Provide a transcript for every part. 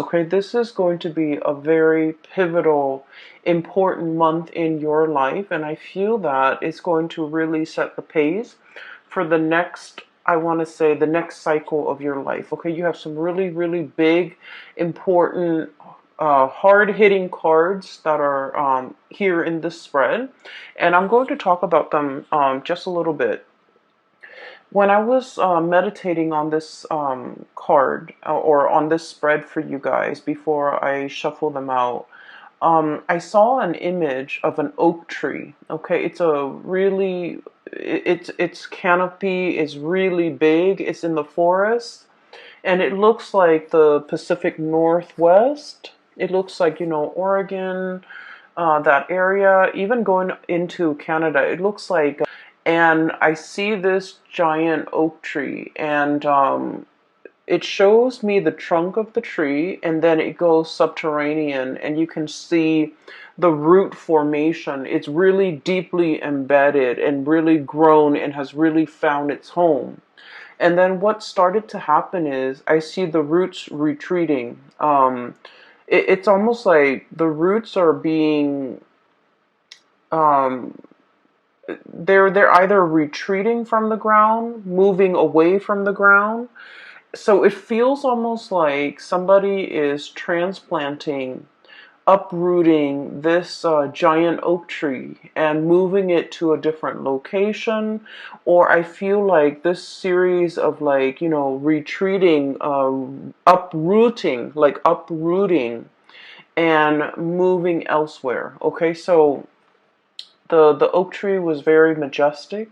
Okay, this is going to be a very pivotal, important month in your life, and I feel that it's going to really set the pace for the next, I want to say, the next cycle of your life. Okay, you have some really, really big, important, hard-hitting cards that are here in this spread, and I'm going to talk about them just a little bit. When I was meditating on this card or on this spread for you guys before I shuffle them out, I saw an image of an oak tree. Okay, it's a really, its canopy is really big. It's in the forest, and it looks like the Pacific Northwest. It looks like, Oregon, that area, even going into Canada. It looks like, and I see this giant oak tree, and it shows me the trunk of the tree, and then it goes subterranean, and you can see the root formation. It's really deeply embedded and really grown and has really found its home. And then what started to happen is I see the roots retreating. It's almost like the roots are being um, they're either retreating from the ground, moving away from the ground. So it feels almost like somebody is transplanting, uprooting this giant oak tree and moving it to a different location. Or I feel like this series of, like, retreating, uprooting and moving elsewhere. Okay, so the oak tree was very majestic.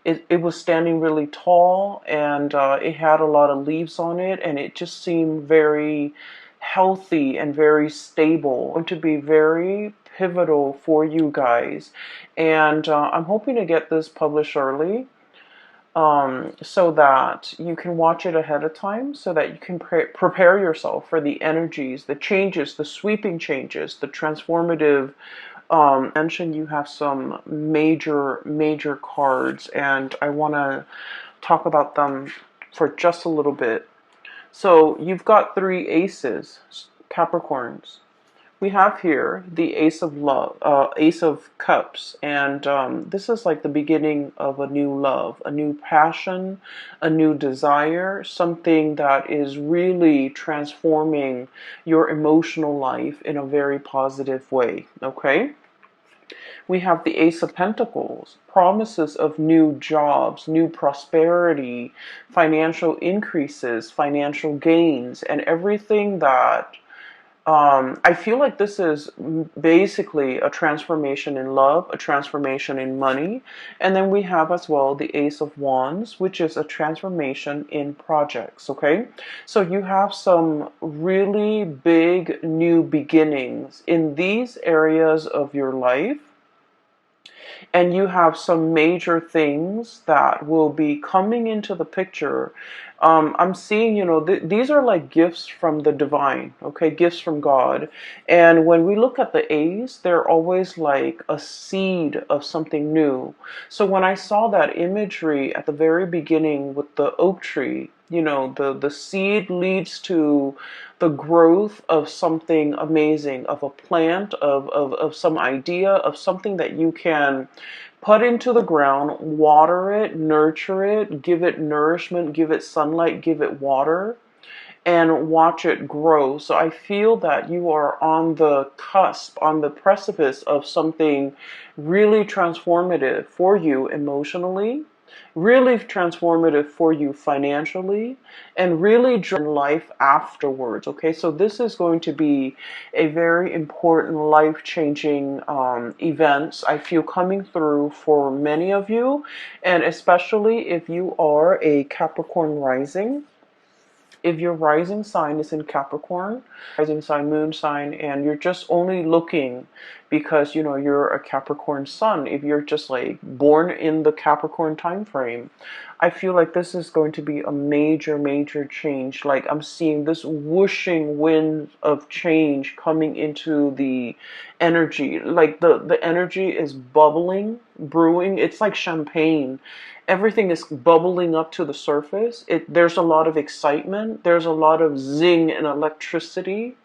It was standing really tall, and it had a lot of leaves on it, and it just seemed very healthy and very stable. Going to be very pivotal for you guys, and I'm hoping to get this published early, so that you can watch it ahead of time, so that you can prepare yourself for the energies, the changes, the sweeping changes, the transformative. Mentioned you have some major cards, and I want to talk about them for just a little bit. So you've got three aces, Capricorns. We have here the Ace of Love, Ace of Cups, and this is like the beginning of a new love, a new passion, a new desire, something that is really transforming your emotional life in a very positive way. Okay. We have the Ace of Pentacles, promises of new jobs, new prosperity, financial increases, financial gains, and everything that I feel like this is basically a transformation in love, a transformation in money. And then we have as well the Ace of Wands, which is a transformation in projects, okay? So you have some really big new beginnings in these areas of your life, and you have some major things that will be coming into the picture. I'm seeing, these are like gifts from the divine, okay, gifts from God. And when we look at the A's, they're always like a seed of something new. So when I saw that imagery at the very beginning with the oak tree, the seed leads to the growth of something amazing, of a plant, of some idea, of something that you can put into the ground, water it, nurture it, give it nourishment, give it sunlight, give it water, and watch it grow. So I feel that you are on the cusp, on the precipice of something really transformative for you emotionally, really transformative for you financially, and really life afterwards. Okay, so this is going to be a very important life-changing events I feel coming through for many of you, and especially if you are a Capricorn rising. If your rising sign is in Capricorn, rising sign, moon sign, and you're just only looking because, you're a Capricorn sun. If you're just like born in the Capricorn time frame, I feel like this is going to be a major, major change. Like I'm seeing this whooshing wind of change coming into the energy. Like the energy is bubbling, brewing. It's like champagne. Everything is bubbling up to the surface. There's a lot of excitement. There's a lot of zing and electricity.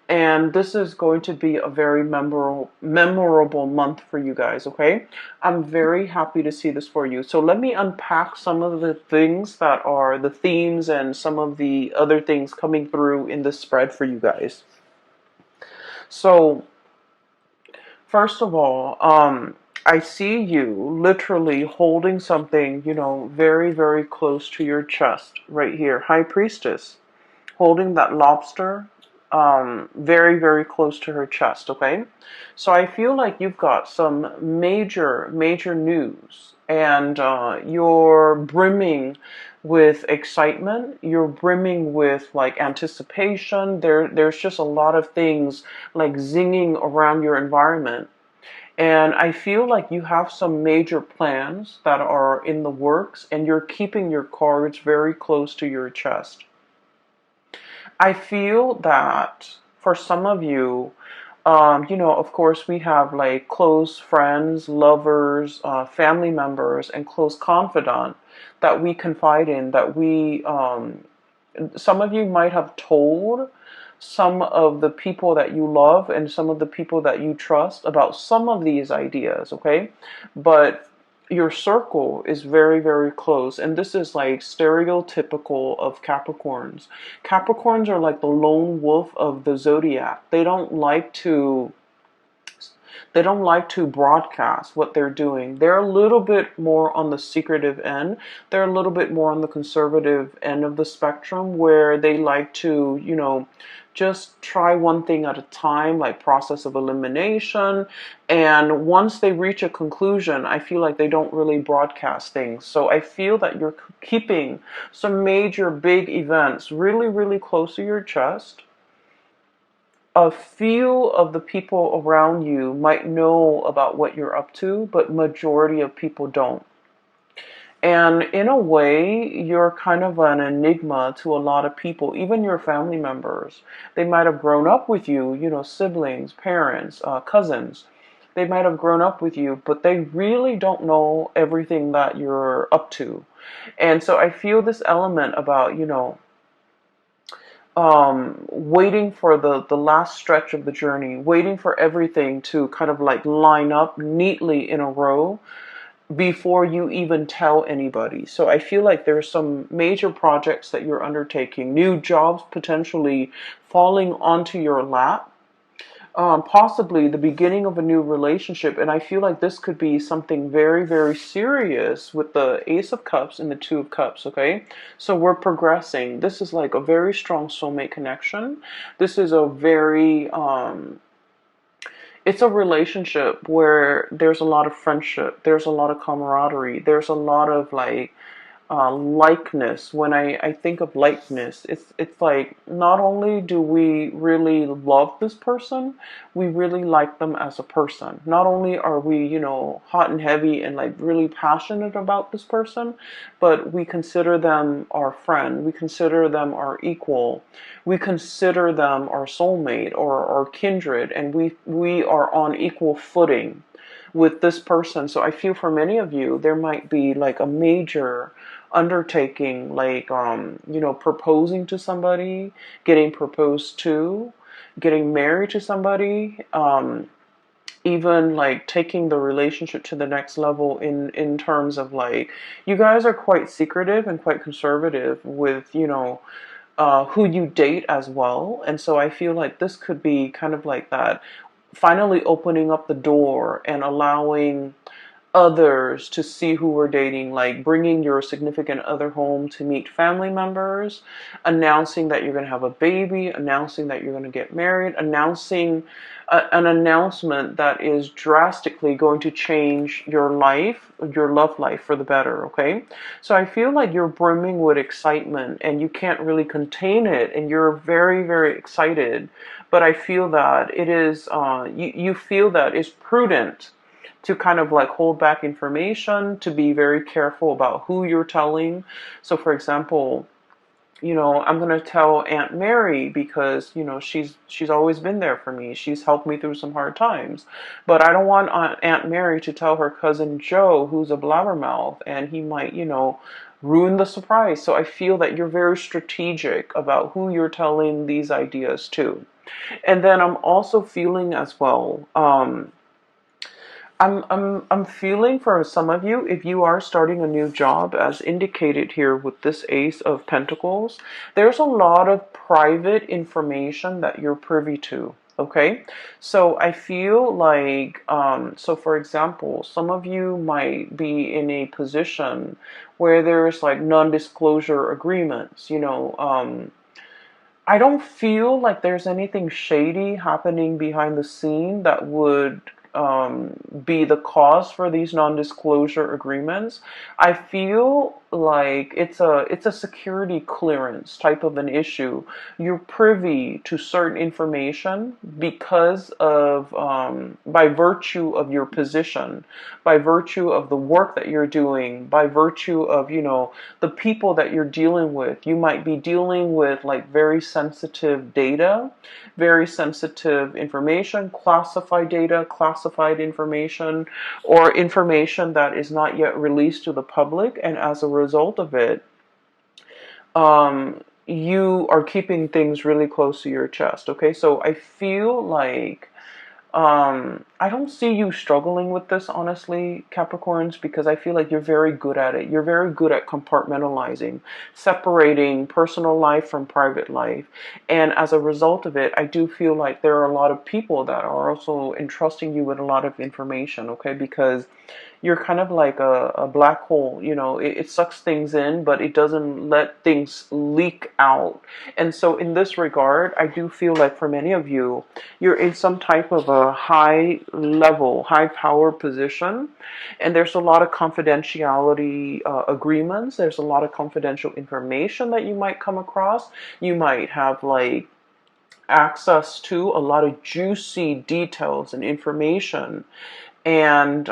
And this is going to be a very memorable month for you guys, okay? I'm very happy to see this for you. So let me unpack some of the things that are the themes and some of the other things coming through in this spread for you guys. So, first of all, I see you literally holding something, very, very close to your chest right here. High Priestess, holding that lobster very, very close to her chest, okay? So I feel like you've got some major, major news, and you're brimming with excitement. You're brimming with like anticipation. There's just a lot of things like zinging around your environment. And I feel like you have some major plans that are in the works, and you're keeping your cards very close to your chest. I feel that for some of you, of course, we have like close friends, lovers, family members, and close confidant that we confide in, some of you might have told some of the people that you love and some of the people that you trust about some of these ideas, okay? But your circle is very, very close. And this is like stereotypical of Capricorns. Capricorns are like the lone wolf of the zodiac. They don't like to broadcast what they're doing. They're a little bit more on the secretive end. They're a little bit more on the conservative end of the spectrum, where they like to, just try one thing at a time, like process of elimination. And once they reach a conclusion, I feel like they don't really broadcast things. So I feel that you're keeping some major big events really, really close to your chest. A few of the people around you might know about what you're up to, but majority of people don't. And in a way, you're kind of an enigma to a lot of people, even your family members. They might have grown up with you, siblings, parents, cousins. They might have grown up with you, but they really don't know everything that you're up to. And so I feel this element about, waiting for the last stretch of the journey, waiting for everything to kind of like line up neatly in a row before you even tell anybody. So I feel like there's some major projects that you're undertaking, new jobs potentially falling onto your lap, possibly the beginning of a new relationship. And I feel like this could be something very, very serious with the Ace of Cups and the Two of Cups, okay? So we're progressing. This is like a very strong soulmate connection. This is a very, it's a relationship where there's a lot of friendship, there's a lot of camaraderie, there's a lot of like likeness. When I think of likeness, it's like not only do we really love this person, we really like them as a person. Not only are we, hot and heavy and like really passionate about this person, but we consider them our friend, we consider them our equal, we consider them our soulmate or our kindred, and we are on equal footing with this person. So I feel for many of you, there might be like a major undertaking, like, proposing to somebody, getting proposed to, getting married to somebody, even like taking the relationship to the next level in terms of like, you guys are quite secretive and quite conservative with, who you date as well. And so I feel like this could be kind of like that, finally opening up the door and allowing others to see who we're dating, like bringing your significant other home to meet family members, announcing that you're going to have a baby, announcing that you're going to get married, announcing an announcement that is drastically going to change your life, your love life for the better, okay? So I feel like you're brimming with excitement and you can't really contain it and you're very, very excited. But I feel that it is, you feel that it's prudent to kind of like hold back information, to be very careful about who you're telling. So for example, I'm going to tell Aunt Mary because, she's always been there for me. She's helped me through some hard times. But I don't want Aunt Mary to tell her cousin Joe, who's a blabbermouth, and he might, ruin the surprise. So I feel that you're very strategic about who you're telling these ideas to. And then I'm also feeling as well, I'm feeling for some of you, if you are starting a new job, as indicated here with this Ace of Pentacles, there's a lot of private information that you're privy to. Okay, so I feel like, so for example, some of you might be in a position where there's like non-disclosure agreements, I don't feel like there's anything shady happening behind the scene that would be the cause for these non-disclosure agreements. I feel like it's a security clearance type of an issue. You're privy to certain information because of by virtue of your position, by virtue of the work that you're doing, by virtue of the people that you're dealing with. You might be dealing with like very sensitive data, very sensitive information, classified data, classified information, or information that is not yet released to the public, and as a result of it, you are keeping things really close to your chest. Okay, so I feel like I don't see you struggling with this, honestly, Capricorns, because I feel like you're very good at it. You're very good at compartmentalizing, separating personal life from private life. And as a result of it, I do feel like there are a lot of people that are also entrusting you with a lot of information, okay? Because you're kind of like a black hole, it sucks things in, but it doesn't let things leak out. And so in this regard, I do feel like for many of you, you're in some type of a high level, high power position, and there's a lot of confidentiality agreements. There's a lot of confidential information that you might come across. You might have like access to a lot of juicy details and information. And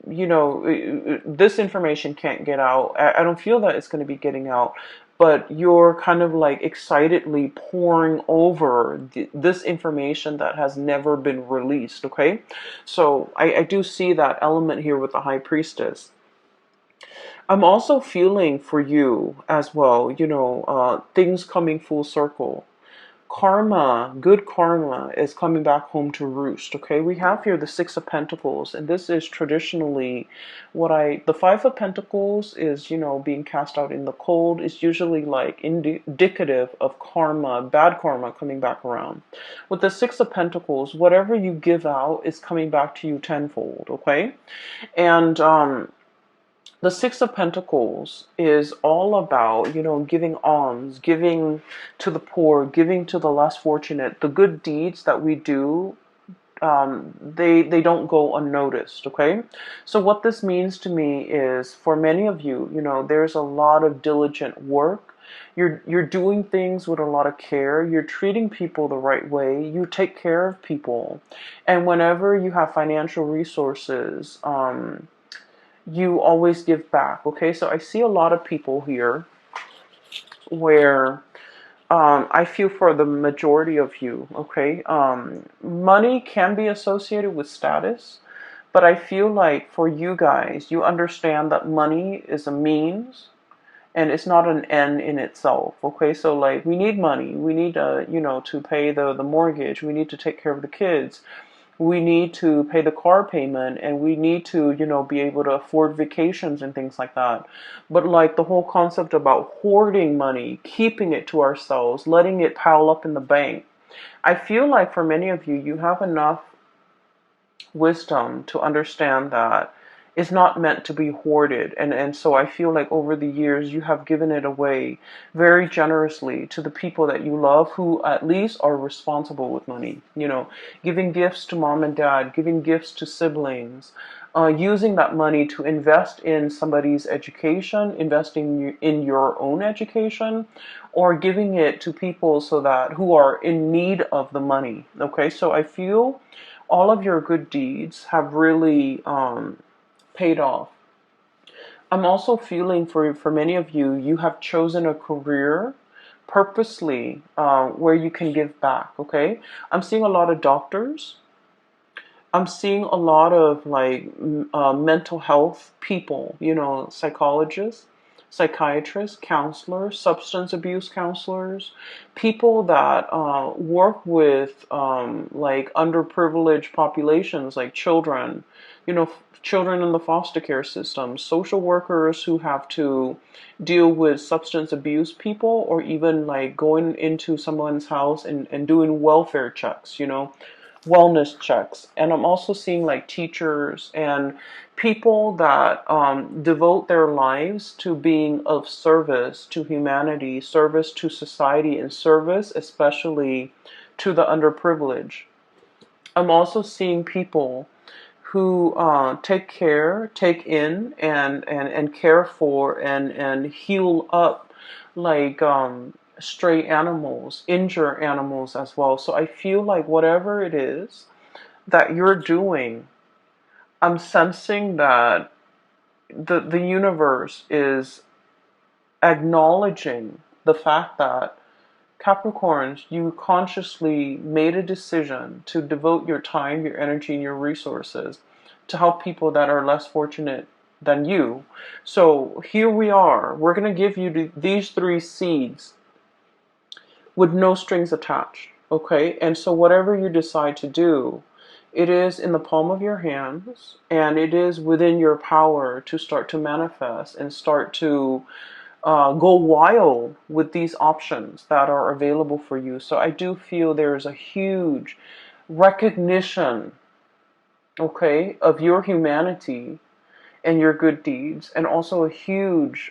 this information can't get out. I don't feel that it's going to be getting out, but you're kind of like excitedly pouring over this information that has never been released, okay? So I do see that element here with the High Priestess. I'm also feeling for you as well, things coming full circle. Karma, good karma is coming back home to roost, okay? We have here the Six of Pentacles, and this is traditionally the Five of Pentacles is, being cast out in the cold. It's usually like indicative of karma, bad karma coming back around. With the Six of Pentacles, whatever you give out is coming back to you tenfold, okay? And, the Six of Pentacles is all about, giving alms, giving to the poor, giving to the less fortunate. The good deeds that we do, they don't go unnoticed, okay? So what this means to me is, for many of you, there's a lot of diligent work. You're doing things with a lot of care. You're treating people the right way. You take care of people. And whenever you have financial resources, you always give back, okay? So I see a lot of people here where I feel for the majority of you, okay? Money can be associated with status, but I feel like for you guys, you understand that money is a means and it's not an end in itself, okay? So like, we need money. We need, to pay the mortgage. We need to take care of the kids. We need to pay the car payment, and we need to, be able to afford vacations and things like that. But like the whole concept about hoarding money, keeping it to ourselves, letting it pile up in the bank, I feel like for many of you, you have enough wisdom to understand that it's not meant to be hoarded. And so I feel like over the years you have given it away very generously to the people that you love who at least are responsible with money. You know, giving gifts to mom and dad, giving gifts to siblings, using that money to invest in somebody's education, investing in your own education, or giving it to people so that who are in need of the money. Okay, so I feel all of your good deeds have really paid off. I'm also feeling for many of you, you have chosen a career purposely where you can give back. Okay, I'm seeing a lot of doctors. I'm seeing a lot of like mental health people, you know, psychologists, psychiatrists, counselors, substance abuse counselors, people that work with like underprivileged populations, like children, you know, children in the foster care system, social workers who have to deal with substance abuse people, or even like going into someone's house and doing welfare checks, you know, wellness checks. And I'm also seeing like teachers and people that devote their lives to being of service to humanity, service to society, and service especially to the underprivileged. I'm also seeing people who take care, take in, and care for and heal up like stray animals, injure animals as well. So I feel like whatever it is that you're doing, I'm sensing that the universe is acknowledging the fact that Capricorns, you consciously made a decision to devote your time, your energy, and your resources to help people that are less fortunate than you. So here we are. We're going to give you these 3 seeds with no strings attached. Okay? And so whatever you decide to do, it is in the palm of your hands, and it is within your power to start to manifest and start to go wild with these options that are available for you. So I do feel there is a huge recognition, okay, of your humanity and your good deeds, and also a huge,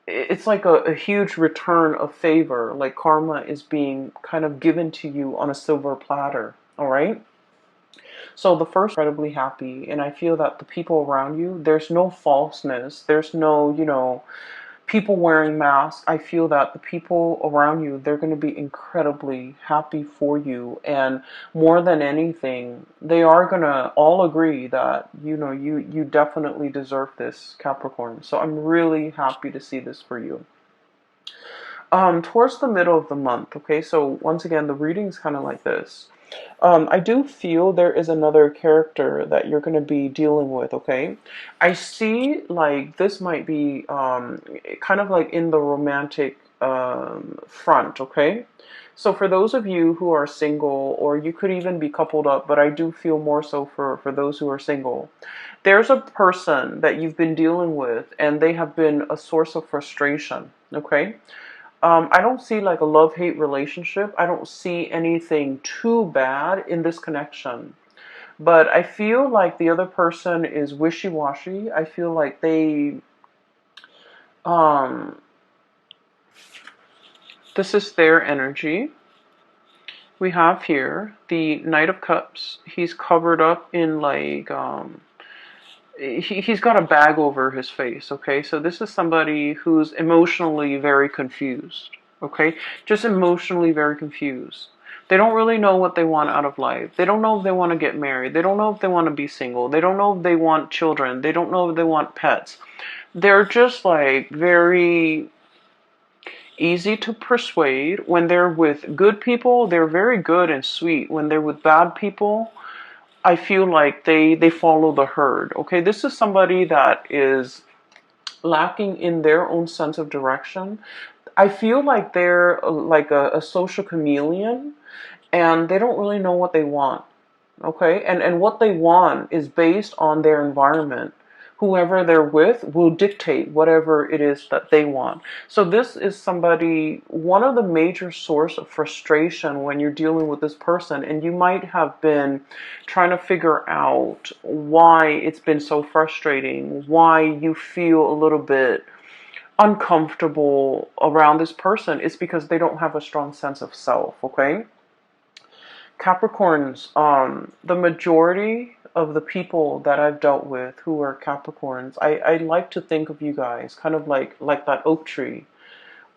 it's like a huge return of favor, like karma is being kind of given to you on a silver platter, all right? So the first, incredibly happy, and I feel that the people around you, there's no falseness, there's no, you know, people wearing masks. I feel that the people around you, they're going to be incredibly happy for you, and more than anything, they are going to all agree that, you know, you definitely deserve this, Capricorn. So I'm really happy to see this for you. Towards the middle of the month, okay, so once again, the reading's kind of like this. I do feel there is another character that you're going to be dealing with, okay? I see like this might be kind of like in the romantic front, okay? So for those of you who are single, or you could even be coupled up, but I do feel more so for those who are single, there's a person that you've been dealing with, and they have been a source of frustration, okay? I don't see like a love-hate relationship. I don't see anything too bad in this connection. But I feel like the other person is wishy-washy. I feel like um, this is their energy. We have here the Knight of Cups. He's covered up in like, he's got a bag over his face, okay? So this is somebody who's emotionally very confused, okay? Just emotionally very confused. They don't really know what they want out of life. They don't know if they want to get married. They don't know if they want to be single. They don't know if they want children. They don't know if they want pets. They're just like very easy to persuade. When they're with good people, they're very good and sweet. When they're with bad people, I feel like they follow the herd. Okay, this is somebody that is lacking in their own sense of direction. I feel like they're like a social chameleon, and they don't really know what they want. Okay, and what they want is based on their environment. whoever they're with will dictate whatever it is that they want. So this is somebody, one of the major source of frustration when you're dealing with this person, and you might have been trying to figure out why it's been so frustrating, why you feel a little bit uncomfortable around this person. It's because they don't have a strong sense of self, okay? Capricorns, the majority of the people that I've dealt with who are Capricorns, I like to think of you guys kind of like that oak tree.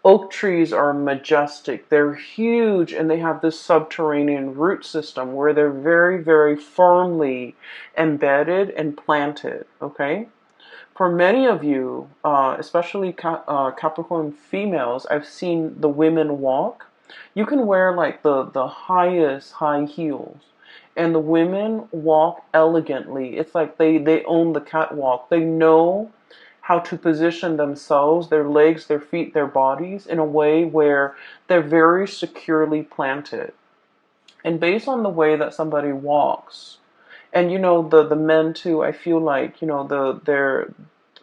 Oak trees are majestic. They're huge, and they have this subterranean root system where they're very, very firmly embedded and planted, okay? For many of you, especially Capricorn females, I've seen the women walk. You can wear like the highest high heels, and the women walk elegantly. It's like they own the catwalk. They know how to position themselves, their legs, their feet, their bodies in a way where they're very securely planted. And based on the way that somebody walks, and the men too, I feel like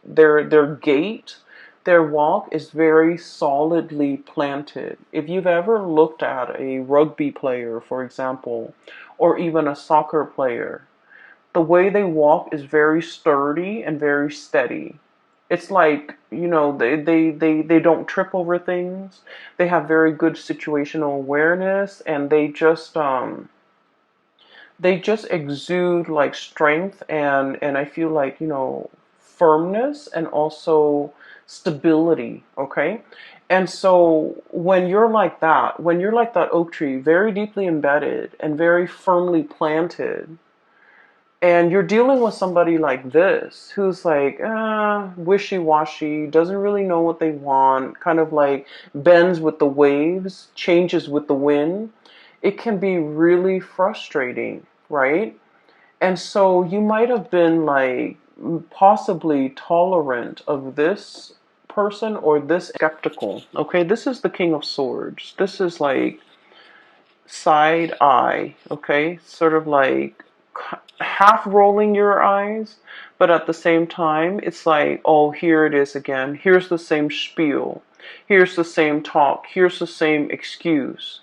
their gait, their walk is very solidly planted. If you've ever looked at a rugby player, for example, or even a soccer player, the way they walk is very sturdy and very steady. It's like, they don't trip over things. They have very good situational awareness, and they just exude like strength, and I feel like, firmness and also stability, okay? And so when you're like that oak tree, very deeply embedded and very firmly planted, and you're dealing with somebody like this who's like wishy-washy, doesn't really know what they want, kind of like bends with the waves, changes with the wind, it can be really frustrating, right? And so you might have been like possibly tolerant of this person or this skeptical. Okay, this is the King of Swords. This is like side eye, okay? Sort of like half rolling your eyes, but at the same time, it's like, oh, here it is again. Here's the same spiel. Here's the same talk. Here's the same excuse.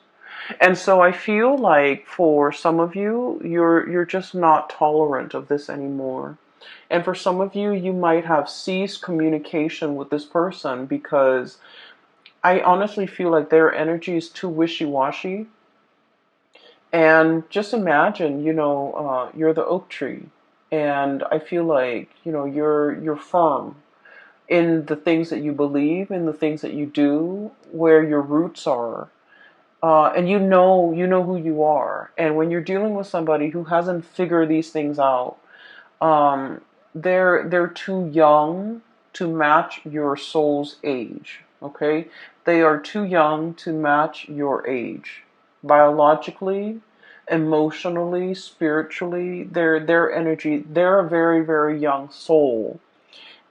And so I feel like for some of you, you're just not tolerant of this anymore. And for some of you, you might have ceased communication with this person because I honestly feel like their energy is too wishy-washy. And just imagine, you're the oak tree, and I feel like, you're firm in the things that you believe, in the things that you do, where your roots are. And you know who you are. And when you're dealing with somebody who hasn't figured these things out, um, they're too young to match your soul's age. Okay, they are too young to match your age, biologically, emotionally, spiritually. Their energy. They're a very, very young soul.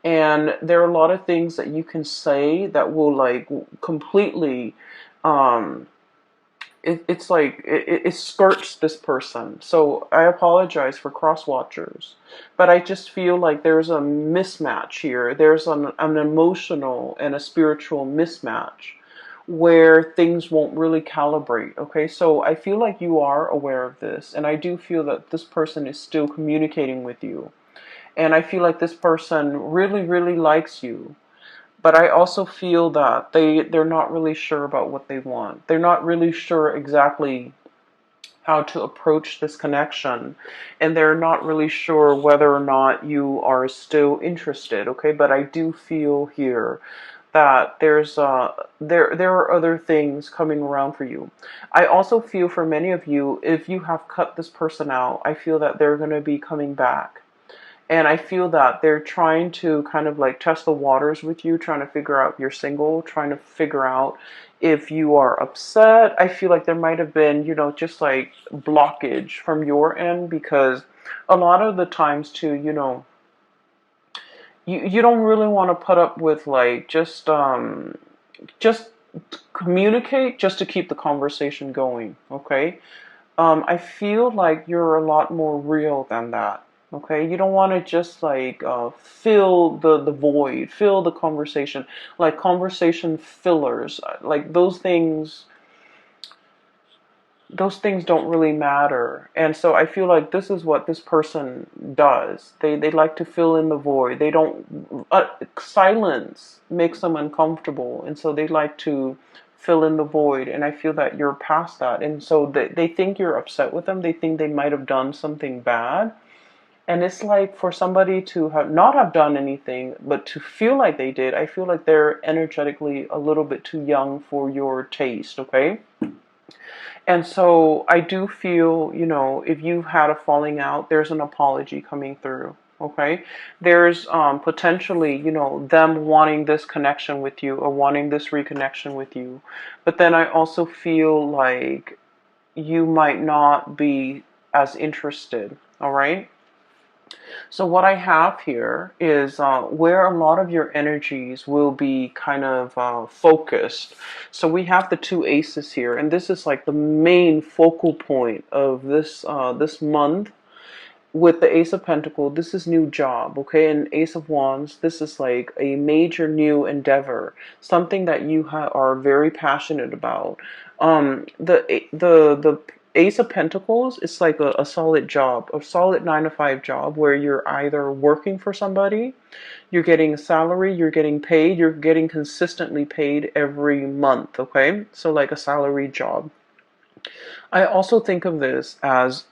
And there are a lot of things that you can say that will like completely um, it's like it skirts this person. So I apologize for cross watchers, but I just feel like there's a mismatch here. There's an emotional and a spiritual mismatch where things won't really calibrate. Okay, so I feel like you are aware of this, and I do feel that this person is still communicating with you, and I feel like this person really, really likes you. But I also feel that they're not really sure about what they want. They're not really sure exactly how to approach this connection. And they're not really sure whether or not you are still interested, okay? But I do feel here that there are other things coming around for you. I also feel for many of you, if you have cut this person out, I feel that they're going to be coming back. And I feel that they're trying to kind of like test the waters with you, trying to figure out if you're single, trying to figure out if you are upset. I feel like there might have been, just like blockage from your end, because a lot of the times too, you don't really want to put up with like just communicate just to keep the conversation going, okay? I feel like you're a lot more real than that. Okay, you don't want to just like fill the void, fill the conversation, like conversation fillers, like those things don't really matter. And so I feel like this is what this person does. They like to fill in the void. They don't silence makes them uncomfortable, and so they like to fill in the void. And I feel that you're past that, and so they think you're upset with them. They think they might have done something bad. And it's like for somebody to have not have done anything, but to feel like they did, I feel like they're energetically a little bit too young for your taste, okay? And so I do feel, you know, if you've had a falling out, there's an apology coming through. Okay. There's potentially, you know, them wanting this connection with you or wanting this reconnection with you. But then I also feel like you might not be as interested. All right. So what I have here is where a lot of your energies will be kind of focused. So we have the two aces here, and this is like the main focal point of this month. With the Ace of Pentacles, this is new job, okay? And Ace of Wands, this is like a major new endeavor, something that you are very passionate about. The Ace of Pentacles is like a solid job, a solid 9 to 5 job where you're either working for somebody, you're getting a salary, you're getting paid, you're getting consistently paid every month, okay? So like a salary job. I also think of this as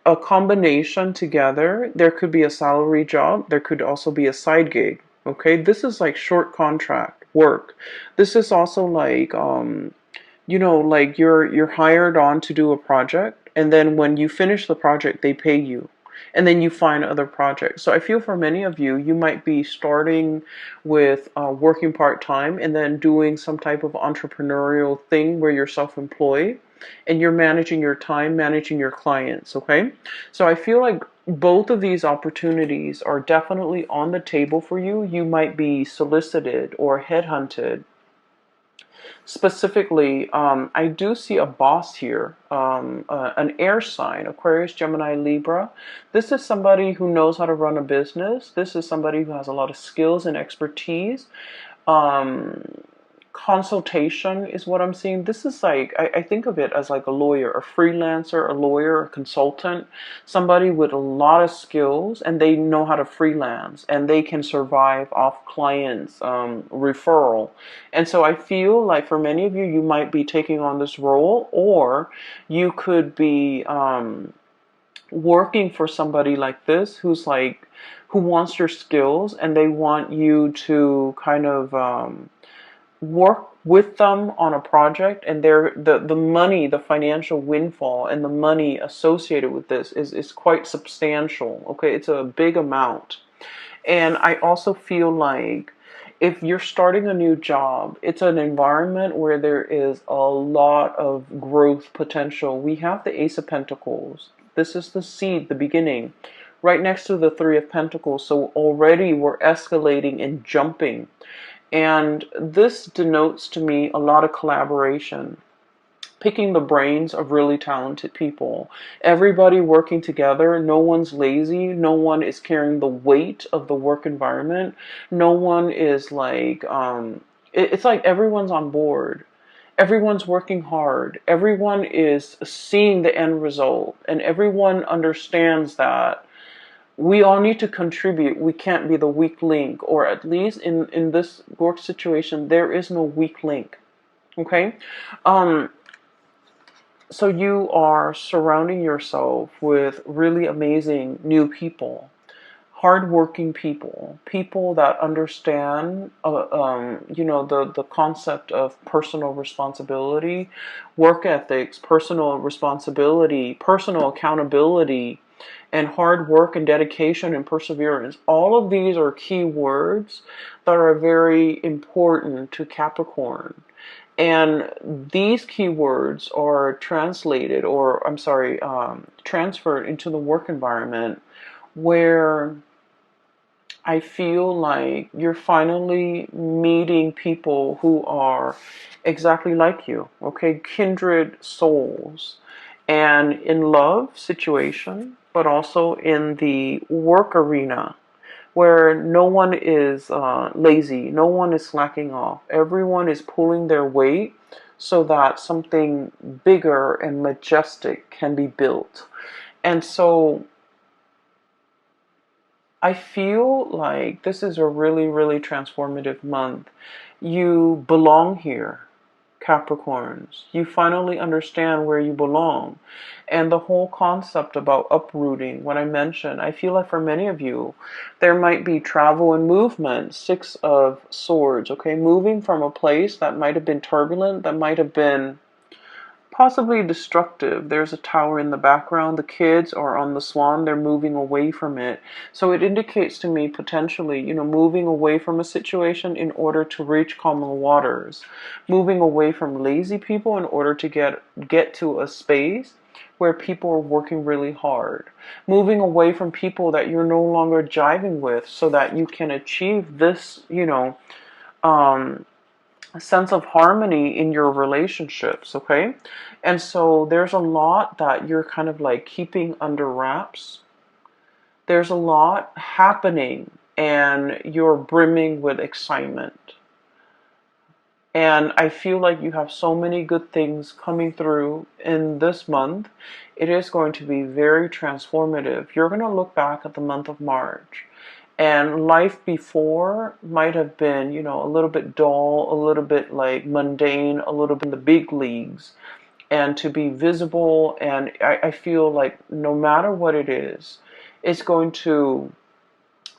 a combination together. There could be a salary job. There could also be a side gig. Okay, this is like short contract work. This is also like, you know, like you're hired on to do a project, and then when you finish the project, they pay you. And then you find other projects. So I feel for many of you, you might be starting with working part-time and then doing some type of entrepreneurial thing where you're self-employed and you're managing your time, managing your clients, okay? So I feel like both of these opportunities are definitely on the table for you. You might be solicited or headhunted. Specifically, I do see a boss here, an air sign, Aquarius, Gemini, Libra. This is somebody who knows how to run a business. This is somebody who has a lot of skills and expertise. Um, Consultation is what I'm seeing. This is like, I think of it as like a lawyer, a freelancer, a lawyer, a consultant, somebody with a lot of skills and they know how to freelance and they can survive off clients, referral. And so I feel like for many of you, you might be taking on this role, or you could be working for somebody like this who's like, who wants your skills and they want you to kind of work with them on a project, and the money, the financial windfall and the money associated with this is quite substantial. Okay, it's a big amount. And I also feel like if you're starting a new job, it's an environment where there is a lot of growth potential. We have the Ace of Pentacles. This is the seed, the beginning, right next to the Three of Pentacles. So already we're escalating and jumping. And this denotes to me a lot of collaboration, picking the brains of really talented people, everybody working together. No one's lazy. No one is carrying the weight of the work environment. No one is like, it's like everyone's on board. Everyone's working hard. Everyone is seeing the end result, and everyone understands that we all need to contribute. We can't be the weak link, or at least in this work situation, there is no weak link. Okay? So you are surrounding yourself with really amazing new people, hardworking people, people that understand, you know, the concept of personal responsibility, work ethics, personal responsibility, personal accountability, and hard work and dedication and perseverance. All of these are key words that are very important to Capricorn. And these keywords are translated, or I'm sorry, transferred into the work environment where I feel like you're finally meeting people who are exactly like you, okay? Kindred souls. and in love situation, but also in the work arena, where no one is lazy, no one is slacking off. Everyone is pulling their weight so that something bigger and majestic can be built. And so I feel like this is a really, really transformative month. You belong here, Capricorns. You finally understand where you belong. And the whole concept about uprooting, what I mentioned, I feel like for many of you, there might be travel and movement, Six of Swords, okay? Moving from a place that might have been turbulent, that might have been possibly destructive. There's a tower in the background. The kids are on the swan. They're moving away from it. So it indicates to me potentially, moving away from a situation in order to reach calmer waters. Moving away from lazy people in order to get to a space where people are working really hard. Moving away from people that you're no longer jiving with so that you can achieve this, a sense of harmony in your relationships, okay? And so there's a lot that you're kind of like keeping under wraps. There's a lot happening and you're brimming with excitement. And I feel like you have so many good things coming through in this month. It is going to be very transformative. You're going to look back at the month of March, and life before might have been, a little bit dull, a little bit like mundane, a little bit in the big leagues. And to be visible, and I feel like no matter what it is, it's going to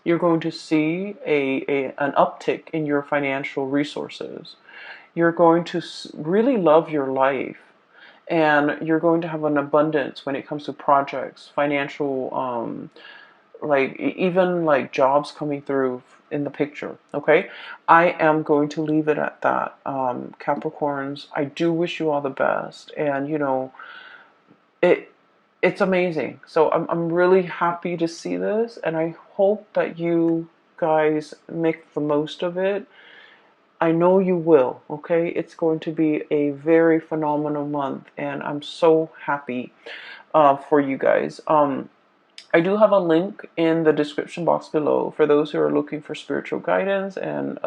you're going to see an uptick in your financial resources. You're going to really love your life, and you're going to have an abundance when it comes to projects, financial, like even like jobs coming through in the picture. Okay, I am going to leave it at that. Capricorns, I do wish you all the best, and it it's amazing. So I'm really happy to see this, and I hope that you guys make the most of it. I know you will, okay? It's going to be a very phenomenal month, and I'm so happy for you guys. I do have a link in the description box below for those who are looking for spiritual guidance, and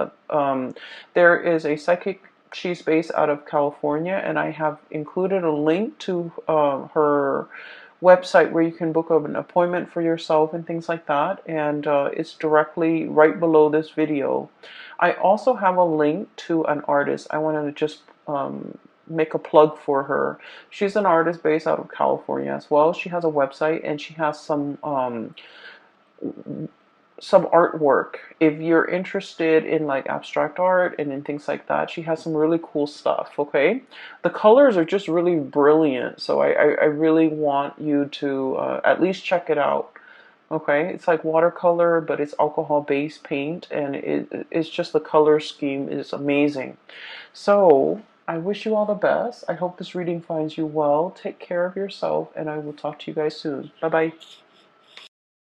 there is a psychic. She's based out of California, and I have included a link to her website where you can book an appointment for yourself and things like that, and it's directly right below this video. I also have a link to an artist. I wanted to just make a plug for her. She's an artist based out of California as well. She has a website, and she has some artwork. If you're interested in like abstract art and in things like that, she has some really cool stuff, okay? The colors are just really brilliant, so I really want you to at least check it out, okay? It's like watercolor, but it's alcohol-based paint, and it's just the color scheme is amazing. So I wish you all the best. I hope this reading finds you well. Take care of yourself, and I will talk to you guys soon. Bye-bye.